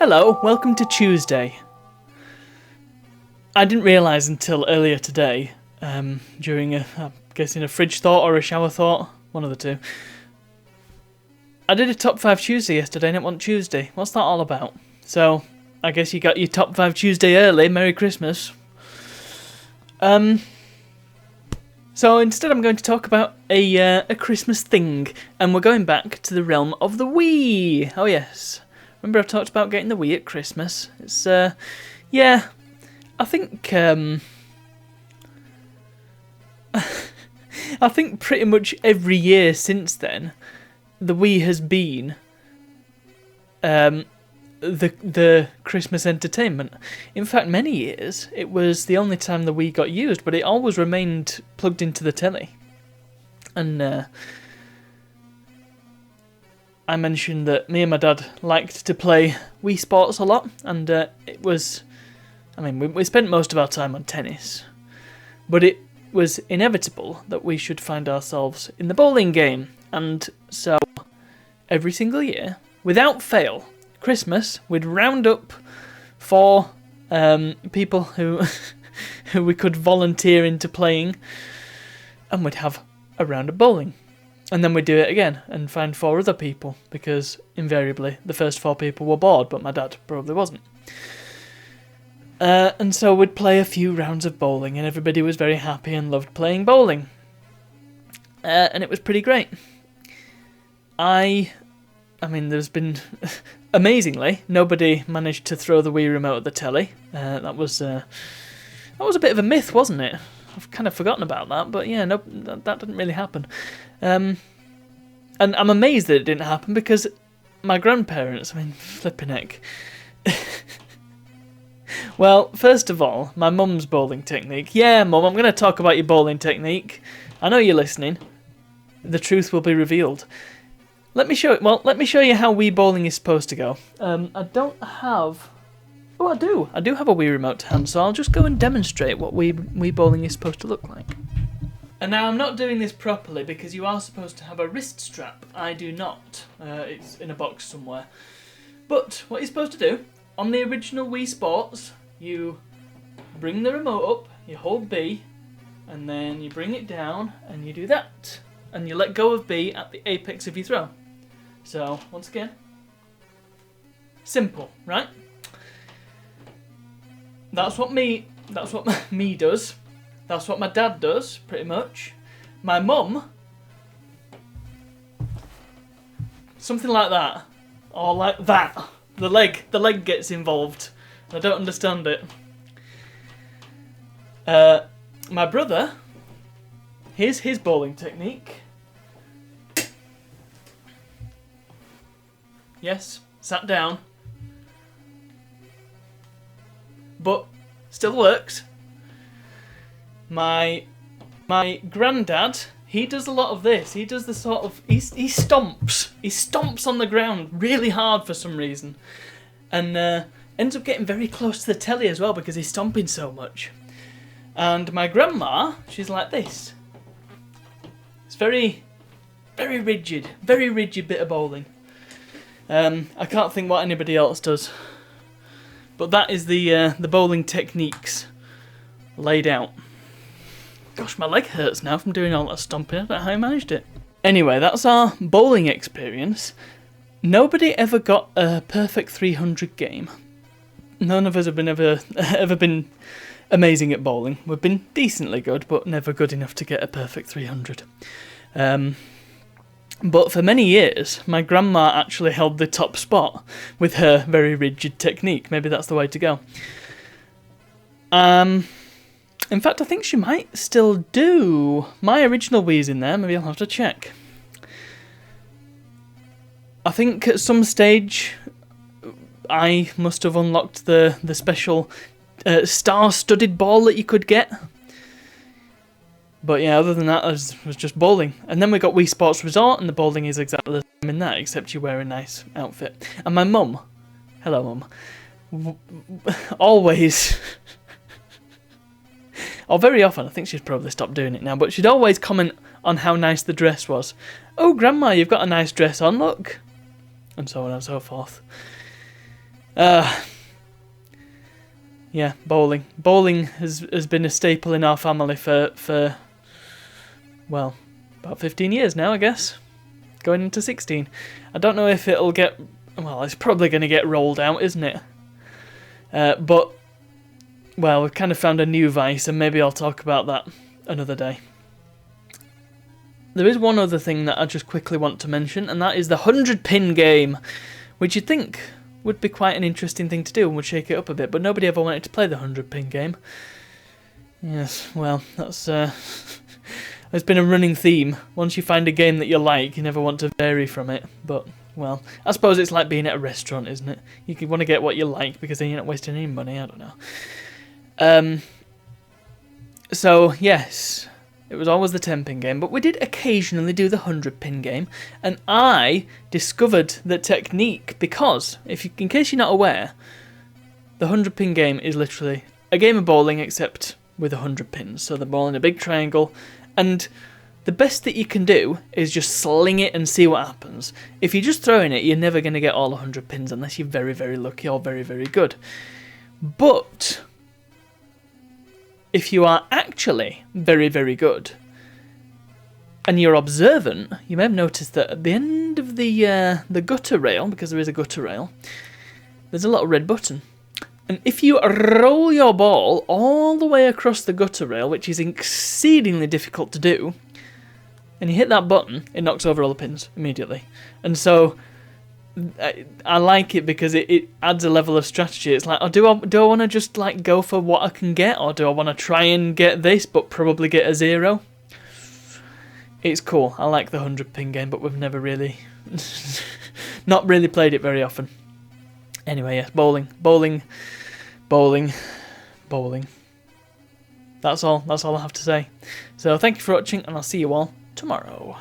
Hello, welcome to Tuesday. I didn't realise until earlier today, during I'm guessing a fridge thought or a shower thought, one of the two. I did a top 5 Tuesday yesterday and it wasn't Tuesday. What's that all about? So, I guess you got your top 5 Tuesday early. Merry Christmas. So instead I'm going to talk about a Christmas thing, and we're going back to the realm of the Wii. Oh yes. Remember I talked about getting the Wii at Christmas? It's, yeah, I think, I think pretty much every year since then, the Wii has been, the Christmas entertainment. In fact, many years, it was the only time the Wii got used, but it always remained plugged into the telly. And, I mentioned that me and my dad liked to play Wii Sports a lot, and it was, I mean, we spent most of our time on tennis, but it was inevitable that we should find ourselves in the bowling game, and so every single year, without fail, Christmas, we'd round up 4 people who who we could volunteer into playing, and we'd have a round of bowling. And then we'd do it again and find 4 other people, because invariably the first 4 people were bored, but my dad probably wasn't. And so we'd play a few rounds of bowling, and everybody was very happy and loved playing bowling. And it was pretty great. I mean, there's been, amazingly, nobody managed to throw the Wii remote at the telly. That was a bit of a myth, wasn't it? I've kind of forgotten about that, but yeah, no, that didn't really happen. And I'm amazed that it didn't happen, because my grandparents, I mean, flipping heck. Well, first of all, my mum's bowling technique. Yeah, Mum, I'm going to talk about your bowling technique. I know you're listening. The truth will be revealed. Let me show you how Wii bowling is supposed to go. I don't have... Oh, I do. I do have a Wii remote to hand, so I'll just go and demonstrate what Wii bowling is supposed to look like. And now I'm not doing this properly because you are supposed to have a wrist strap. I do not. It's in a box somewhere. But what you're supposed to do, on the original Wii Sports, you bring the remote up, you hold B, and then you bring it down, and you do that. And you let go of B at the apex of your throw. So, once again, simple, right? That's what me does. That's what my dad does, pretty much. My mum, something like that, or like that. The leg gets involved. I don't understand it. My brother, here's his bowling technique. Yes, sat down. But still works. My granddad, he does a lot of this. He does the sort of he stomps on the ground really hard for some reason, and ends up getting very close to the telly as well because he's stomping so much. And my grandma, she's like this. It's very rigid bit of bowling. I can't think what anybody else does. But that is the bowling techniques laid out. Gosh, my leg hurts now from doing all that stomping. I don't know how I managed it. Anyway, that's our bowling experience. Nobody ever got a perfect 300 game. None of us have been ever been amazing at bowling. We've been decently good, but never good enough to get a perfect 300. But for many years, my grandma actually held the top spot with her very rigid technique. Maybe that's the way to go. In fact, I think she might still do. My original Wii's in there. Maybe I'll have to check. I think at some stage, I must have unlocked the special star-studded ball that you could get. But yeah, other than that, it was just bowling. And then we got Wii Sports Resort, and the bowling is exactly the same in that, except you wear a nice outfit. And my mum, hello mum, always, or very often, I think she's probably stopped doing it now, but she'd always comment on how nice the dress was. Oh, Grandma, you've got a nice dress on, look. And so on and so forth. Yeah, bowling. Bowling has been a staple in our family for well, about 15 years now, I guess. Going into 16. I don't know if it'll get... Well, it's probably going to get rolled out, isn't it? But, well, we've kind of found a new vice, and maybe I'll talk about that another day. There is one other thing that I just quickly want to mention, and that is the 100-pin game, which you'd think would be quite an interesting thing to do and would shake it up a bit, but nobody ever wanted to play the 100-pin game. Yes, well, that's... It's been a running theme. Once you find a game that you like, you never want to vary from it. But, well, I suppose it's like being at a restaurant, isn't it? You want to get what you like because then you're not wasting any money. I don't know. So, yes, it was always the 10-pin game. But we did occasionally do the 100-pin game. And I discovered the technique because, in case you're not aware, the 100-pin game is literally a game of bowling except with 100 pins. So the ball in a big triangle. And the best that you can do is just sling it and see what happens. If you're just throwing it, you're never going to get all 100 pins unless you're very, very lucky or very, very good. But if you are actually very, very good and you're observant, you may have noticed that at the end of the gutter rail, because there is a gutter rail, there's a little red button. And if you roll your ball all the way across the gutter rail, which is exceedingly difficult to do, and you hit that button, it knocks over all the pins immediately. And so I like it because it adds a level of strategy. It's like, oh, do I want to just like go for what I can get, or do I want to try and get this but probably get a 0? It's cool. I like the 100-pin game, but we've never really, not really played it very often. Anyway, yes, bowling. That's all I have to say. So thank you for watching, and I'll see you all tomorrow.